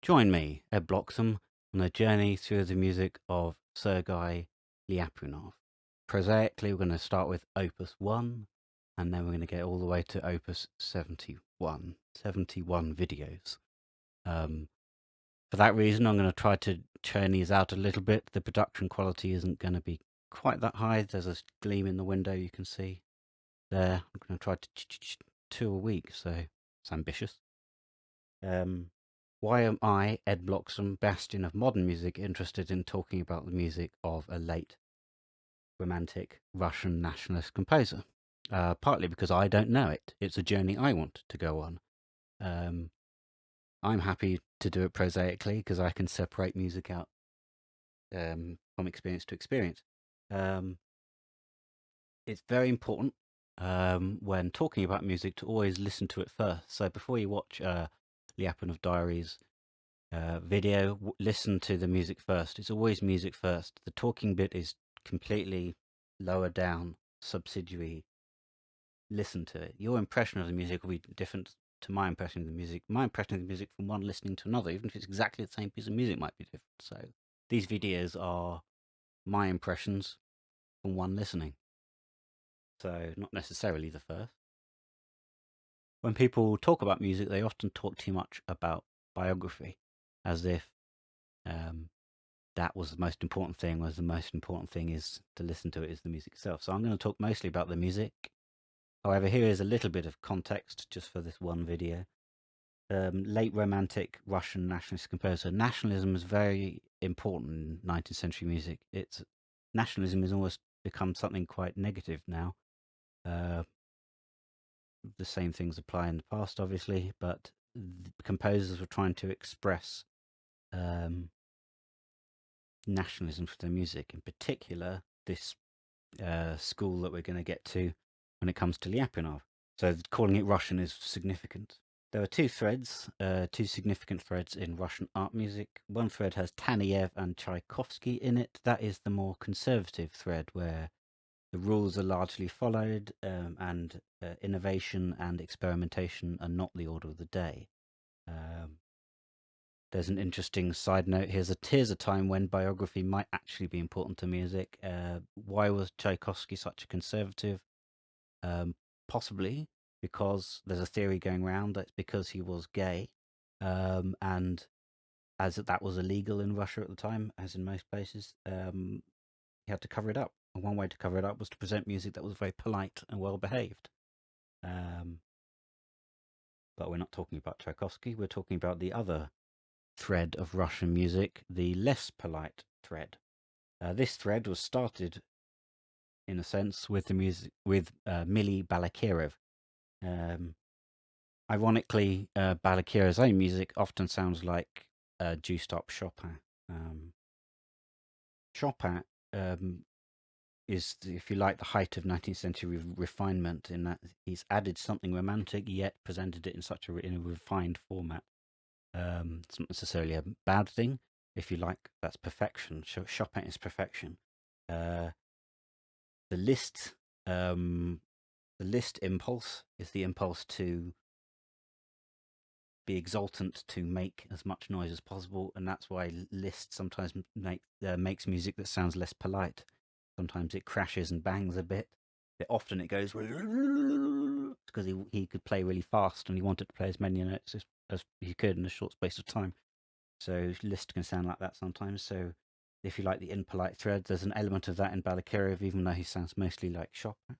Join me, Ed Bloxham, on a journey through the music of Sergei Lyapunov. Prosaically, we're going to start with Opus 1, and then we're going to get all the way to Opus 71. 71 videos. For that reason, I'm going to try to churn these out a little bit. The production quality isn't going to be quite that high. There's a gleam in the window you can see there. I'm going to try to two a week, so it's ambitious. Why am I, Ed Bloxham, bastion of modern music, interested in talking about the music of a late romantic Russian nationalist composer? Partly because I don't know it. It's a journey I want to go on. I'm happy to do it prosaically because I can separate music out from experience to experience. It's very important when talking about music to always listen to it first. So before you watch Lyapunov Diaries video, listen to the music first. It's always music first. The talking bit is completely lower down, subsidiary. Listen to it. Your impression of the music will be different to my impression of the music. My impression of the music from one listening to another, even if it's exactly the same piece of music, might be different. So these videos are my impressions from one listening. So not necessarily the first. When people talk about music, they often talk too much about biography, as if that was the most important thing, whereas the most important thing is to listen to it is the music itself. So I'm going to talk mostly about the music. However, here is a little bit of context just for this one video. Late romantic Russian nationalist composer. Nationalism is very important in 19th century music. Nationalism has almost become something quite negative now. The same things apply in the past, obviously, but the composers were trying to express nationalism for their music. In particular, this school that we're going to get to when it comes to Lyapunov. So calling it Russian is significant. There are two significant threads in Russian art music. One thread has Taneyev and Tchaikovsky in it. That is the more conservative thread where the rules are largely followed and innovation and experimentation are not the order of the day. There's an interesting side note. Here's a time when biography might actually be important to music. Why was Tchaikovsky such a conservative? Possibly because there's a theory going around that's because he was gay, and as that was illegal in Russia at the time, as in most places, he had to cover it up. And one way to cover it up was to present music that was very polite and well behaved. But we're not talking about Tchaikovsky. We're talking about the other thread of Russian music, the less polite thread. This thread was started, in a sense, with the music with Mili Balakirev. Ironically, Balakira's own music often sounds like juiced up Chopin. Chopin is, if you like, the height of 19th century refinement in that he's added something romantic yet presented it in a refined format. It's not necessarily a bad thing. If you like, that's perfection. Chopin is perfection. The Liszt, the Liszt impulse is the impulse to be exultant, to make as much noise as possible, and that's why Liszt sometimes makes music that sounds less polite. Sometimes it crashes and bangs a bit. Often it goes because he could play really fast and he wanted to play as many notes as he could in a short space of time. So Liszt can sound like that sometimes. So if you like the impolite thread, there's an element of that in Balakirev, even though he sounds mostly like Chopin.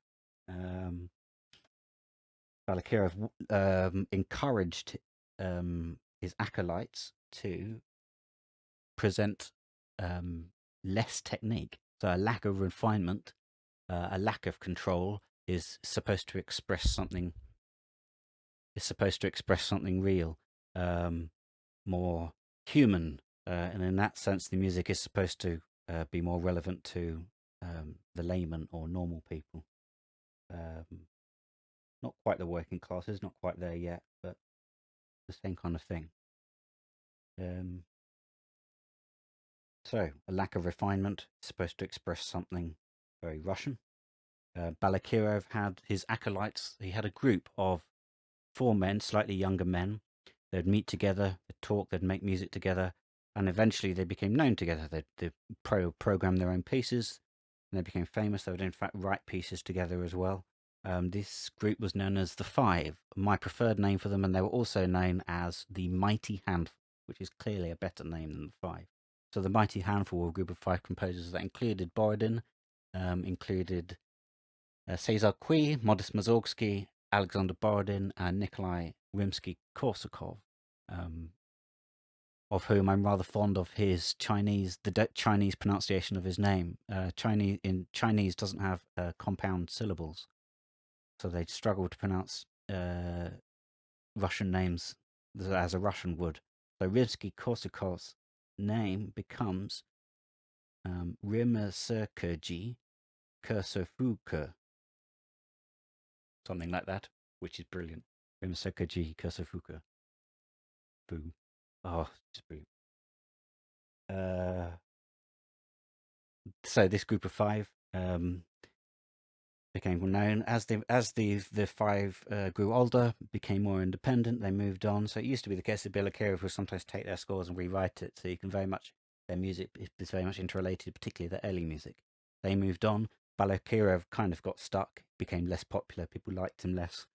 Balakirev encouraged his acolytes to present less technique. So a lack of refinement, a lack of control is supposed to express something. Is supposed to express something real, more human, and in that sense, the music is supposed to be more relevant to the layman or normal people. Not quite the working classes, not quite there yet, but the same kind of thing. So, a lack of refinement is supposed to express something very Russian. Balakirev had his acolytes. He had a group of 4 men, slightly younger men, They'd meet together, they'd talk, they'd make music together, and eventually they became known together. They'd program their own pieces, and they became famous. They would in fact write pieces together as well. This group was known as the Five, my preferred name for them, and they were also known as the Mighty Handful, which is clearly a better name than the Five. So the Mighty Handful were a group of 5 composers that included Borodin, included Cesar Cui, Modest Mussorgsky, Alexander Borodin, and Nikolai Rimsky-Korsakov, of whom I'm rather fond of his Chinese, Chinese pronunciation of his name. Chinese doesn't have compound syllables, so they struggle to pronounce Russian names as a Russian would. So Rimsky-Korsakov's name becomes Rimsky Kursofuka, something like that, which is brilliant. Rimsky Kursofuka. Boom. Oh, just brilliant. So this group of 5 became known as the 5 grew older, became more independent. They moved on. So it used to be the case that Balakirev would sometimes take their scores and rewrite it. So you can very much their music is very much interrelated, particularly the early music. They moved on. Balakirev kind of got stuck, became less popular. People liked him less.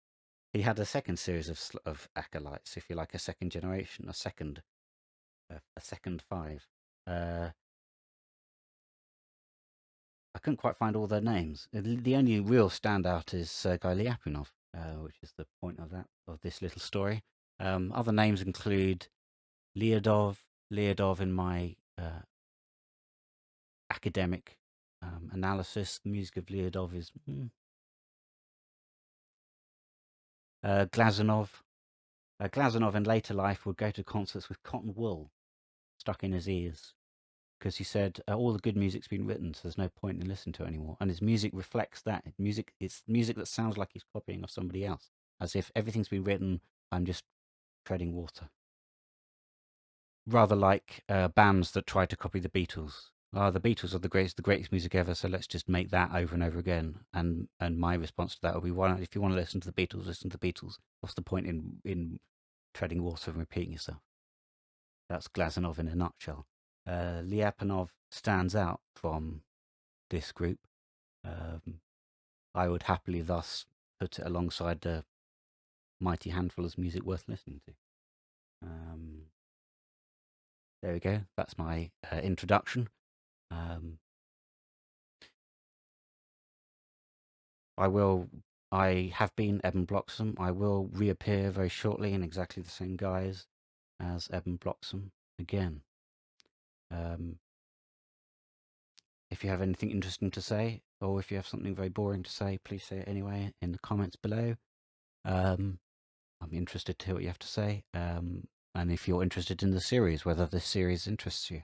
He had a second series of acolytes, if you like, a second generation, a second 5. I couldn't quite find all their names. The only real standout is Sergei Lyapunov, which is the point of this little story. Other names include Lyudov. Lyudov, in my academic analysis, the music of Lyudov is Glazunov. Glazunov in later life would go to concerts with cotton wool stuck in his ears, because he said all the good music's been written, so there's no point in listening to it anymore. And his music reflects that. It's music that sounds like he's copying of somebody else, as if everything's been written, I'm just treading water. Rather like bands that try to copy the Beatles. The Beatles are the greatest music ever, so let's just make that over and over again. And my response to that would be, if you want to listen to the Beatles, listen to the Beatles. What's the point in treading water and repeating yourself? That's Glazunov in a nutshell. Lyapunov stands out from this group. I would happily thus put it alongside the Mighty Handful as music worth listening to. There we go. That's my introduction. I have been Eben Bloxham. I will reappear very shortly in exactly the same guise as Eben Bloxham again. If you have anything interesting to say, or if you have something very boring to say, please say it anyway in the comments below. I'm interested to hear what you have to say, and if you're interested in the series, whether this series interests you,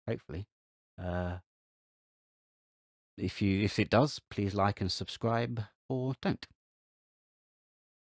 hopefully. If it does, please like and subscribe, or don't.